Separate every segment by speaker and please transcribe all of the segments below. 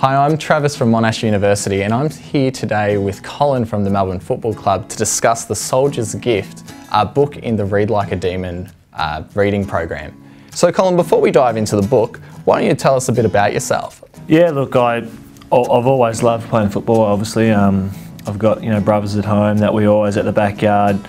Speaker 1: Hi, I'm Travis from Monash University and I'm here today with Colin from the Melbourne Football Club to discuss The Soldier's Gift, a book in the Read Like a Demon reading program. So Colin, before we dive into the book, why don't you tell us a bit about yourself?
Speaker 2: Yeah, look, I've always loved playing football, obviously. I've got, brothers at home that we always at the backyard,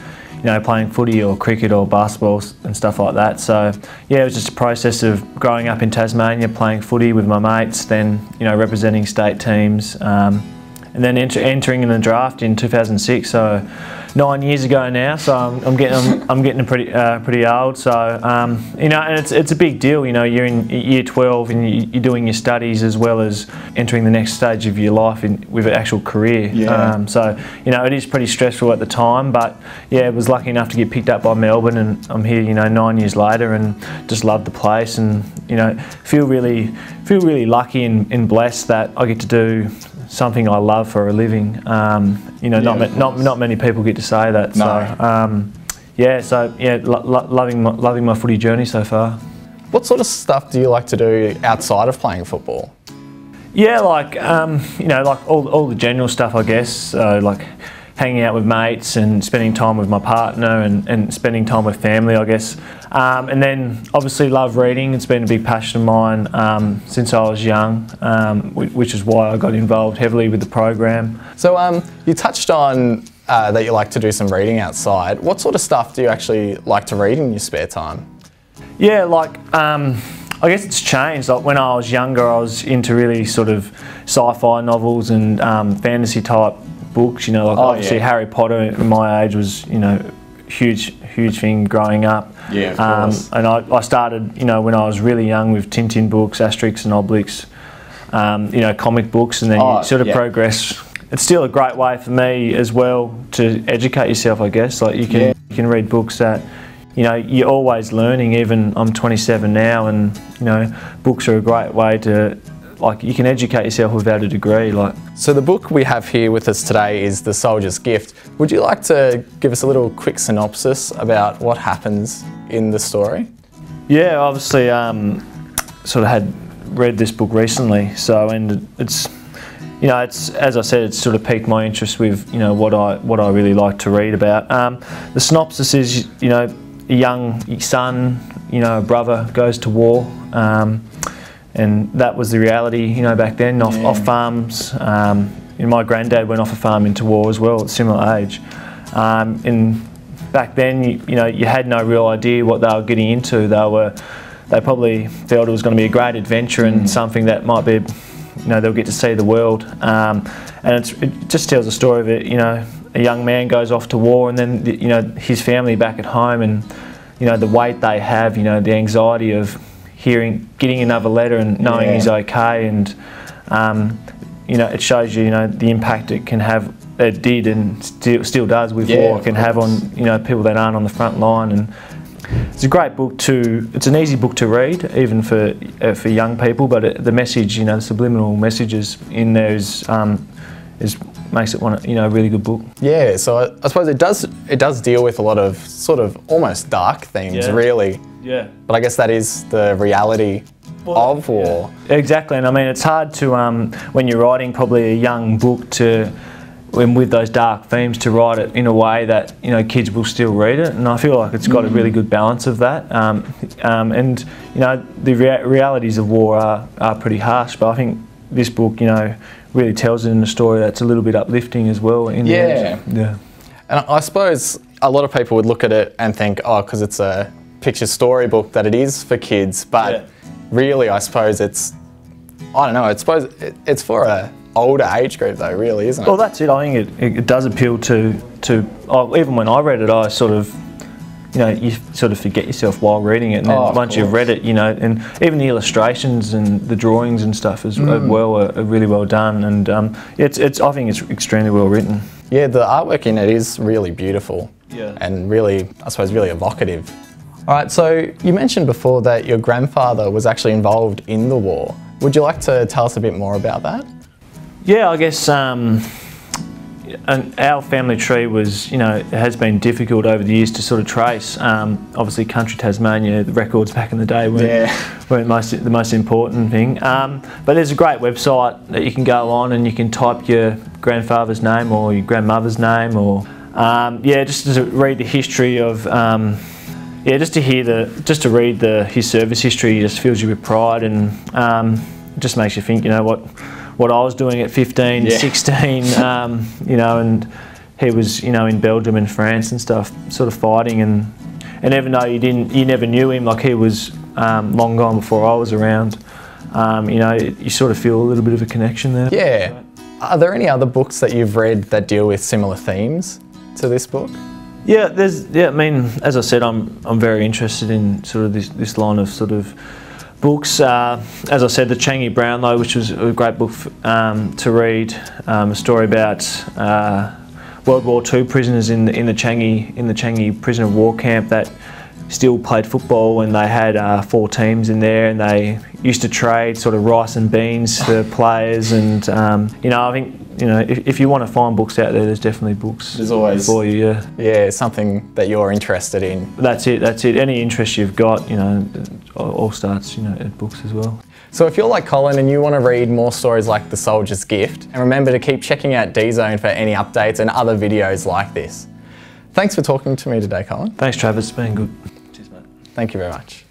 Speaker 2: playing footy or cricket or basketball and stuff like that. So yeah, it was just a process of growing up in Tasmania, playing footy with my mates, then representing state teams, and then entering in the draft in 2006. So 9 years ago now. So I'm getting pretty old. So and it's a big deal. You're in year 12 and you're doing your studies as well as entering the next stage of your life with an actual career.
Speaker 1: Yeah.
Speaker 2: So it is pretty stressful at the time, but yeah, I was lucky enough to get picked up by Melbourne, and I'm here 9 years later and just love the place, and feel really lucky and blessed that I get to do something I love for a living. Not many people get to say that.
Speaker 1: No.
Speaker 2: So loving my footy journey so far.
Speaker 1: What sort of stuff do you like to do outside of playing football?
Speaker 2: Yeah, like all the general stuff, I guess. So like hanging out with mates and spending time with my partner and spending time with family, I guess. And then obviously love reading. It's been a big passion of mine since I was young, which is why I got involved heavily with the program. So
Speaker 1: you touched on that you like to do some reading outside. What sort of stuff do you actually like to read in your spare time?
Speaker 2: Yeah, I guess it's changed. Like when I was younger, I was into really sort of sci-fi novels and fantasy type books. Obviously Harry Potter at my age was huge thing growing up.
Speaker 1: Yeah, of course.
Speaker 2: And I started when I was really young with Tintin books, Asterix and Obelix, comic books, and then you sort of progress. It's still a great way for me as well to educate yourself, I guess. Like you can read books that you're always learning. Even I'm 27 now, and books are a great way to, you can educate yourself without a degree.
Speaker 1: So the book we have here with us today is The Soldier's Gift. Would you like to give us a little quick synopsis about what happens in the story?
Speaker 2: Yeah, obviously sort of had read this book recently, and it's as I said, it's sort of piqued my interest with what I really like to read about. The synopsis is a young son, a brother goes to war, and that was the reality back then, off farms. My granddad went off a farm into war as well at a similar age, and back then you had no real idea what they were getting into. They probably felt it was going to be a great adventure and something that might be they'll get to see the world, and it just tells a story of it. A young man goes off to war, and then his family back at home, and the weight they have, the anxiety of getting another letter and knowing he's okay, and it shows you the impact it can have. It did and still does with war. It can have on people that aren't on the front line, and it's a great book it's an easy book to read, even for young people. But the message, the subliminal messages in there makes it a really good book.
Speaker 1: Yeah, so I suppose it does deal with a lot of sort of almost dark themes, really.
Speaker 2: Yeah.
Speaker 1: But I guess that is the reality of war.
Speaker 2: Yeah. Exactly, and I mean it's hard to when you're writing probably a young book with those dark themes to write it in a way that kids will still read it, and I feel like it's got a really good balance of that. And the realities of war are pretty harsh, but I think this book really tells it in a story that's a little bit uplifting as well.
Speaker 1: Yeah. And I suppose a lot of people would look at it and think, oh, because it's a picture story book, that it is for kids, but really I suppose it's for a older age group though, really, isn't it?
Speaker 2: Well, that's it. I think it does appeal to even when I read it, I sort of you sort of forget yourself while reading it, and then once you've read it, and even the illustrations and the drawings and stuff as well are really well done, and I think it's extremely well written.
Speaker 1: Yeah, the artwork in it is really beautiful.
Speaker 2: Yeah.
Speaker 1: And really, I suppose, really evocative. All right, so you mentioned before that your grandfather was actually involved in the war. Would you like to tell us a bit more about that?
Speaker 2: Yeah, I guess and our family tree was, you know, it has been difficult over the years to sort of trace. Obviously, Country Tasmania, the records back in the day weren't the most important thing. But there's a great website that you can go on and you can type your grandfather's name or your grandmother's name, or just to read the history of. Just to read his service history just fills you with pride, and just makes you think, you know, what I was doing at 15, 16, you know, and he was, you know, in Belgium and France and stuff, sort of fighting, and even though you never knew him, like he was long gone before I was around, you know, you sort of feel a little bit of a connection there.
Speaker 1: Yeah. Are there any other books that you've read that deal with similar themes to this book?
Speaker 2: Yeah, I mean, as I said, I'm very interested in sort of this line of sort of books. As I said, the Changi Brownlow, which was a great book to read, a story about World War II prisoners in the Changi prisoner of war camp that still played football, and they had 4 teams in there, and they used to trade sort of rice and beans for players, and you know, I think, you know, if you want to find books out there's definitely books.
Speaker 1: There's always
Speaker 2: for you, yeah.
Speaker 1: Yeah, something that you're interested in.
Speaker 2: That's it. Any interest you've got, you know, all starts, you know, at books as well.
Speaker 1: So if you're like Colin and you want to read more stories like The Soldier's Gift, and remember to keep checking out D-Zone for any updates and other videos like this. Thanks for talking to me today, Colin.
Speaker 2: Thanks, Travis. It's been good. Cheers, mate.
Speaker 1: Thank you very much.